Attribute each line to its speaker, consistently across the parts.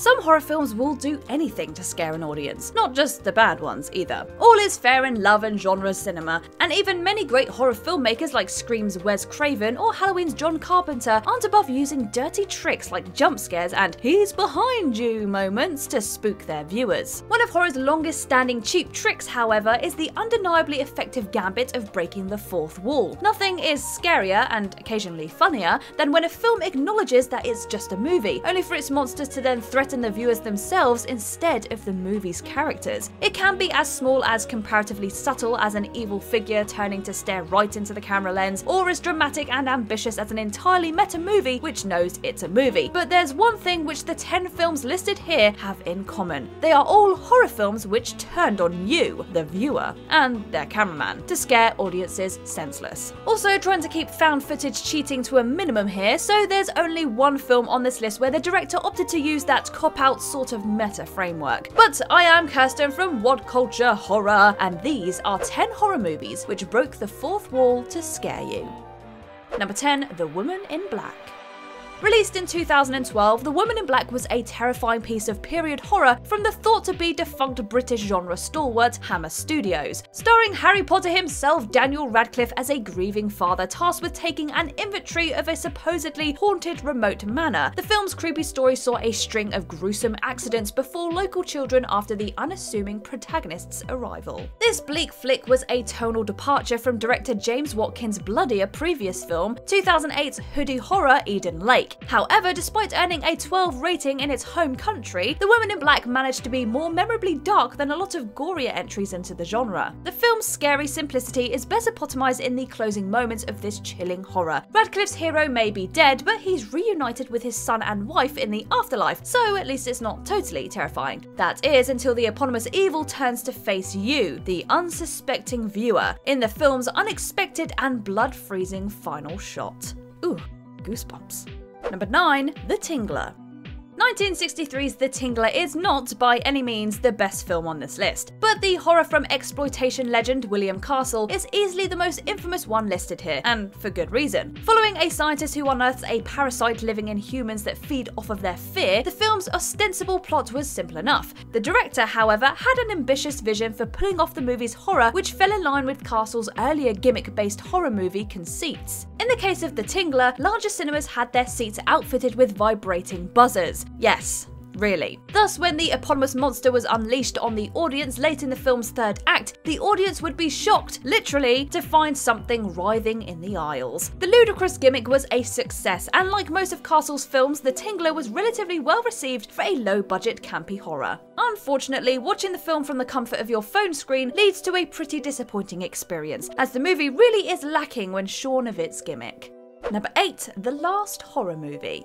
Speaker 1: Some horror films will do anything to scare an audience, not just the bad ones either. All is fair in love and genre cinema, and even many great horror filmmakers like Scream's Wes Craven or Halloween's John Carpenter aren't above using dirty tricks like jump scares and "he's behind you" moments to spook their viewers. One of horror's longest standing cheap tricks, however, is the undeniably effective gambit of breaking the fourth wall. Nothing is scarier, and occasionally funnier, than when a film acknowledges that it's just a movie, only for its monsters to then threaten the viewers themselves instead of the movie's characters. It can be as small as comparatively subtle as an evil figure turning to stare right into the camera lens, or as dramatic and ambitious as an entirely meta movie which knows it's a movie. But there's one thing which the 10 films listed here have in common. They are all horror films which turned on you, the viewer, and their cameraman, to scare audiences senseless. Also trying to keep found footage cheating to a minimum here, so there's only one film on this list where the director opted to use that cop-out sort of meta framework. But I am Kirsten from WhatCulture Horror, and these are 10 horror movies which broke the fourth wall to scare you. Number 10. The Woman in Black. Released in 2012, The Woman in Black was a terrifying piece of period horror from the thought-to-be defunct British genre stalwart Hammer Studios. Starring Harry Potter himself, Daniel Radcliffe as a grieving father tasked with taking an inventory of a supposedly haunted remote manor, the film's creepy story saw a string of gruesome accidents before local children after the unassuming protagonist's arrival. This bleak flick was a tonal departure from director James Watkins' bloodier previous film, 2008's hoodie horror Eden Lake. However, despite earning a 12 rating in its home country, The Woman in Black managed to be more memorably dark than a lot of gorier entries into the genre. The film's scary simplicity is best epitomized in the closing moments of this chilling horror. Radcliffe's hero may be dead, but he's reunited with his son and wife in the afterlife, so at least it's not totally terrifying. That is, until the eponymous evil turns to face you, the unsuspecting viewer, in the film's unexpected and blood-freezing final shot. Ooh, goosebumps. Number 9. The Tingler. 1963's The Tingler is not, by any means, the best film on this list, but the horror from exploitation legend William Castle is easily the most infamous one listed here, and for good reason. Following a scientist who unearths a parasite living in humans that feed off of their fear, the film's ostensible plot was simple enough. The director, however, had an ambitious vision for pulling off the movie's horror, which fell in line with Castle's earlier gimmick-based horror movie conceits. In the case of The Tingler, larger cinemas had their seats outfitted with vibrating buzzers. Yes, really. Thus, when the eponymous monster was unleashed on the audience late in the film's third act, the audience would be shocked, literally, to find something writhing in the aisles. The ludicrous gimmick was a success, and like most of Castle's films, The Tingler was relatively well received for a low-budget campy horror. Unfortunately, watching the film from the comfort of your phone screen leads to a pretty disappointing experience, as the movie really is lacking when shorn of its gimmick. Number 8. The Last Horror Movie.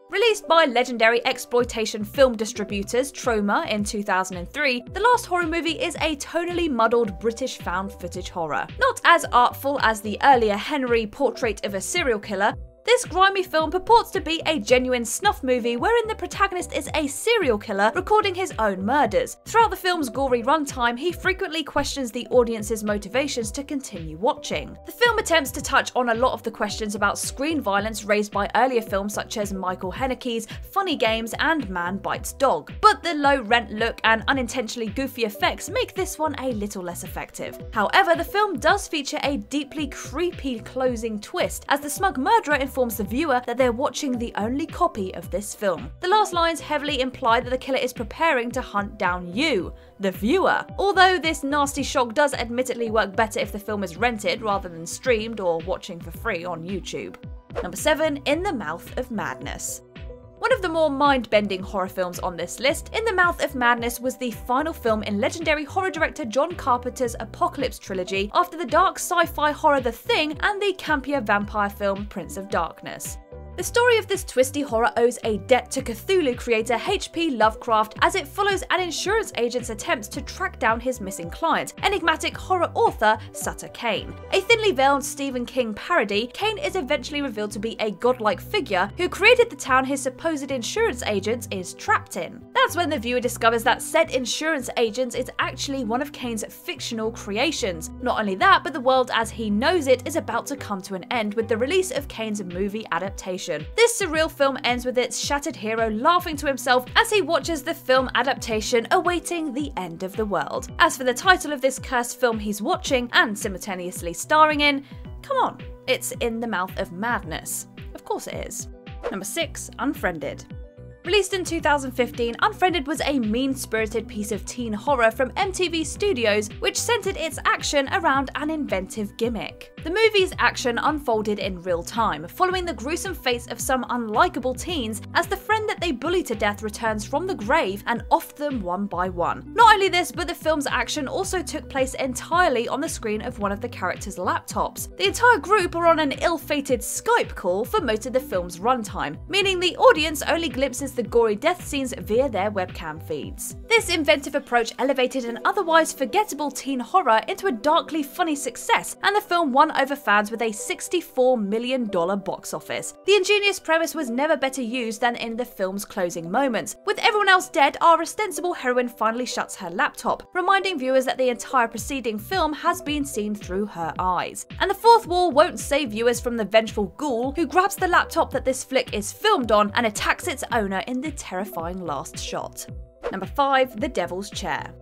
Speaker 1: Released by legendary exploitation film distributors Troma in 2003, The Last Horror Movie is a tonally muddled British found footage horror. Not as artful as the earlier Henry Portrait of a Serial Killer, this grimy film purports to be a genuine snuff movie wherein the protagonist is a serial killer recording his own murders. Throughout the film's gory runtime, he frequently questions the audience's motivations to continue watching. The film attempts to touch on a lot of the questions about screen violence raised by earlier films such as Michael Haneke's Funny Games and Man Bites Dog, but the low-rent look and unintentionally goofy effects make this one a little less effective. However, the film does feature a deeply creepy closing twist, as the smug murderer informs the viewer that they're watching the only copy of this film. The last lines heavily imply that the killer is preparing to hunt down you, the viewer. Although this nasty shock does admittedly work better if the film is rented rather than streamed or watching for free on YouTube. Number 7. In the Mouth of Madness. One of the more mind-bending horror films on this list, In the Mouth of Madness was the final film in legendary horror director John Carpenter's Apocalypse trilogy after the dark sci-fi horror The Thing and the campier vampire film Prince of Darkness. The story of this twisty horror owes a debt to Cthulhu creator H.P. Lovecraft, as it follows an insurance agent's attempts to track down his missing client, enigmatic horror author Sutter Kane. A thinly veiled Stephen King parody, Kane is eventually revealed to be a godlike figure who created the town his supposed insurance agent is trapped in. That's when the viewer discovers that said insurance agent is actually one of Kane's fictional creations. Not only that, but the world as he knows it is about to come to an end with the release of Kane's movie adaptation adaptation. This surreal film ends with its shattered hero laughing to himself as he watches the film adaptation awaiting the end of the world. As for the title of this cursed film he's watching and simultaneously starring in, come on, it's In the Mouth of Madness. Of course it is. Number 6. Unfriended. Released in 2015, Unfriended was a mean-spirited piece of teen horror from MTV Studios which centered its action around an inventive gimmick. The movie's action unfolded in real time, following the gruesome fates of some unlikable teens as the friend that they bully to death returns from the grave and offed them one by one. Not only this, but the film's action also took place entirely on the screen of one of the characters' laptops. The entire group are on an ill-fated Skype call for most of the film's runtime, meaning the audience only glimpses the gory death scenes via their webcam feeds. This inventive approach elevated an otherwise forgettable teen horror into a darkly funny success, and the film won over fans with a $64 million box office. The ingenious premise was never better used than in the film's closing moments. With everyone else dead, our ostensible heroine finally shuts her laptop, reminding viewers that the entire preceding film has been seen through her eyes. And the fourth wall won't save viewers from the vengeful ghoul who grabs the laptop that this flick is filmed on and attacks its owner in the terrifying last shot. Number 5. The Devil's Chair.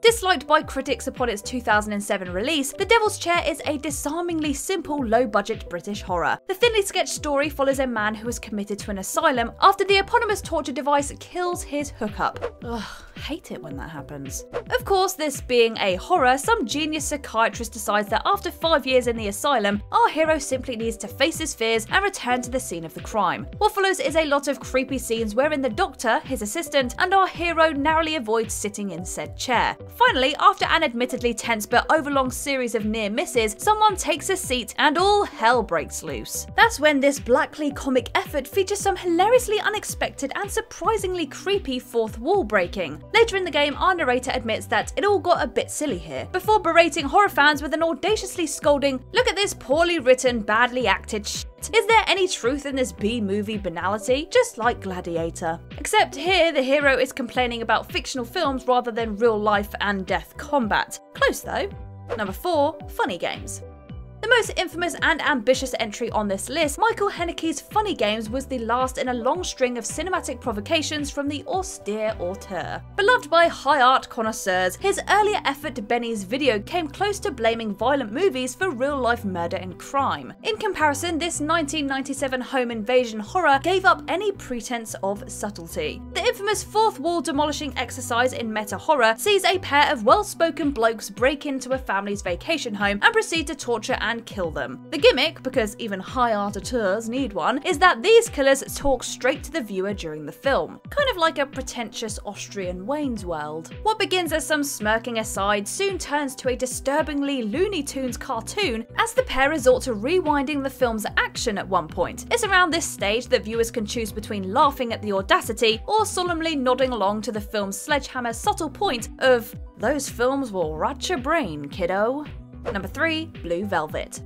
Speaker 1: Disliked by critics upon its 2007 release, The Devil's Chair is a disarmingly simple, low-budget British horror. The thinly sketched story follows a man who is committed to an asylum after the eponymous torture device kills his hookup. Ugh, hate it when that happens. Of course, this being a horror, some genius psychiatrist decides that after 5 years in the asylum, our hero simply needs to face his fears and return to the scene of the crime. What follows is a lot of creepy scenes wherein the doctor, his assistant, and our hero narrowly avoid sitting in said chair. Finally, after an admittedly tense but overlong series of near misses, someone takes a seat and all hell breaks loose. That's when this blackly comic effort features some hilariously unexpected and surprisingly creepy fourth wall breaking. Later in the game, our narrator admits that it all got a bit silly here, before berating horror fans with an audaciously scolding, "Look at this poorly written, badly acted shit. Is there any truth in this B-movie banality? Just like Gladiator." Except here, the hero is complaining about fictional films rather than real life and death combat. Close though. Number 4. Funny games. The most infamous and ambitious entry on this list, Michael Haneke's Funny Games was the last in a long string of cinematic provocations from the austere auteur. Beloved by high art connoisseurs, his earlier effort Benny's Video came close to blaming violent movies for real-life murder and crime. In comparison, this 1997 home invasion horror gave up any pretense of subtlety. The infamous fourth wall demolishing exercise in meta horror sees a pair of well-spoken blokes break into a family's vacation home and proceed to torture and kill them. The gimmick, because even high art auteurs need one, is that these killers talk straight to the viewer during the film. Kind of like a pretentious Austrian Wayne's World. What begins as some smirking aside soon turns to a disturbingly Looney Tunes cartoon as the pair resort to rewinding the film's action at one point. It's around this stage that viewers can choose between laughing at the audacity or solemnly nodding along to the film's sledgehammer subtle point of, "Those films will rot your brain, kiddo." Number 3. Blue Velvet.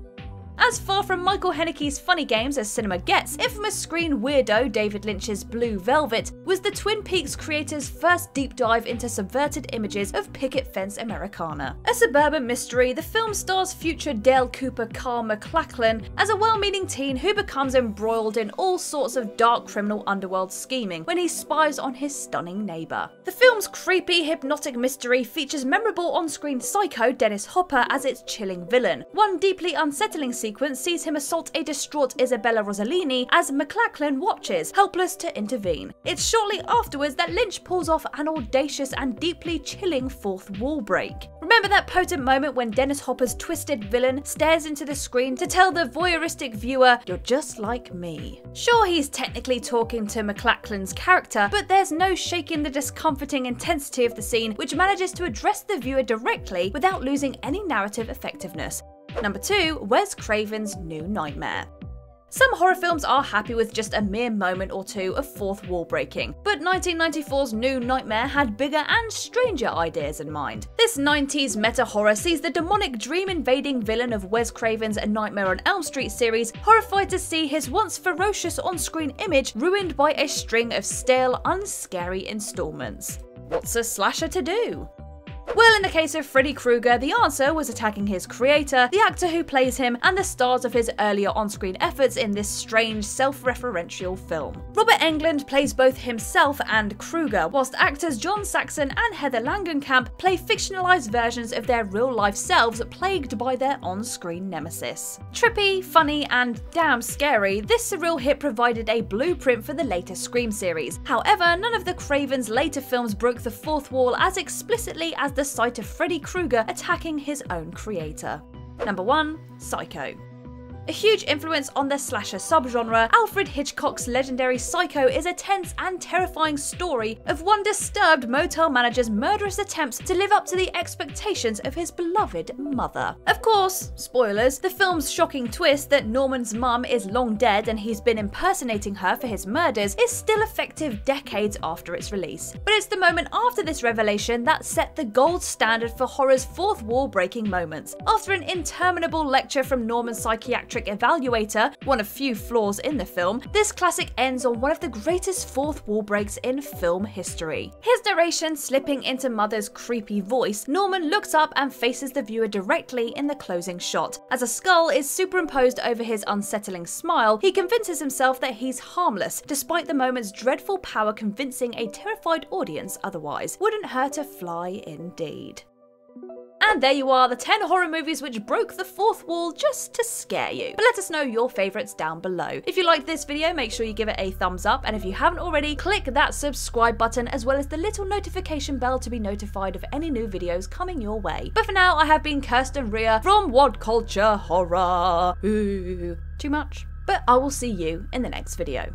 Speaker 1: As far from Michael Haneke's Funny Games as cinema gets, infamous screen weirdo David Lynch's Blue Velvet was the Twin Peaks creator's first deep dive into subverted images of picket fence Americana. A suburban mystery, the film stars future Dale Cooper Carl MacLachlan as a well-meaning teen who becomes embroiled in all sorts of dark criminal underworld scheming when he spies on his stunning neighbour. The film's creepy, hypnotic mystery features memorable on-screen psycho Dennis Hopper as its chilling villain. One deeply unsettling sequence sees him assault a distraught Isabella Rossellini as MacLachlan watches, helpless to intervene. It's shortly afterwards that Lynch pulls off an audacious and deeply chilling fourth wall break. Remember that potent moment when Dennis Hopper's twisted villain stares into the screen to tell the voyeuristic viewer, "You're just like me." Sure, he's technically talking to MacLachlan's character, but there's no shaking the discomforting intensity of the scene, which manages to address the viewer directly without losing any narrative effectiveness. Number 2. Wes Craven's New Nightmare. Some horror films are happy with just a mere moment or two of fourth wall breaking, but 1994's New Nightmare had bigger and stranger ideas in mind. This 90s meta horror sees the demonic dream-invading villain of Wes Craven's A Nightmare on Elm Street series horrified to see his once ferocious on-screen image ruined by a string of stale, unscary installments. What's a slasher to do? Well, in the case of Freddy Krueger, the answer was attacking his creator, the actor who plays him, and the stars of his earlier on-screen efforts in this strange, self-referential film. Robert Englund plays both himself and Krueger, whilst actors John Saxon and Heather Langenkamp play fictionalized versions of their real-life selves plagued by their on-screen nemesis. Trippy, funny, and damn scary, this surreal hit provided a blueprint for the later Scream series. However, none of the Craven's later films broke the fourth wall as explicitly as the sight of Freddy Krueger attacking his own creator. Number 1. Psycho. A huge influence on the slasher subgenre, Alfred Hitchcock's legendary Psycho is a tense and terrifying story of one disturbed motel manager's murderous attempts to live up to the expectations of his beloved mother. Of course, spoilers, the film's shocking twist that Norman's mum is long dead and he's been impersonating her for his murders is still effective decades after its release. But it's the moment after this revelation that set the gold standard for horror's fourth wall breaking moments. After an interminable lecture from Norman's psychiatric evaluator, one of few flaws in the film, this classic ends on one of the greatest fourth wall breaks in film history. His narration slipping into Mother's creepy voice, Norman looks up and faces the viewer directly in the closing shot. As a skull is superimposed over his unsettling smile, he convinces himself that he's harmless, despite the moment's dreadful power convincing a terrified audience otherwise. Wouldn't hurt a fly indeed. And there you are, the 10 horror movies which broke the fourth wall just to scare you. But let us know your favourites down below. If you liked this video, make sure you give it a thumbs up, and if you haven't already, click that subscribe button as well as the little notification bell to be notified of any new videos coming your way. But for now, I have been Kirsten Ria from WhatCulture Horror. Ooh, too much? But I will see you in the next video.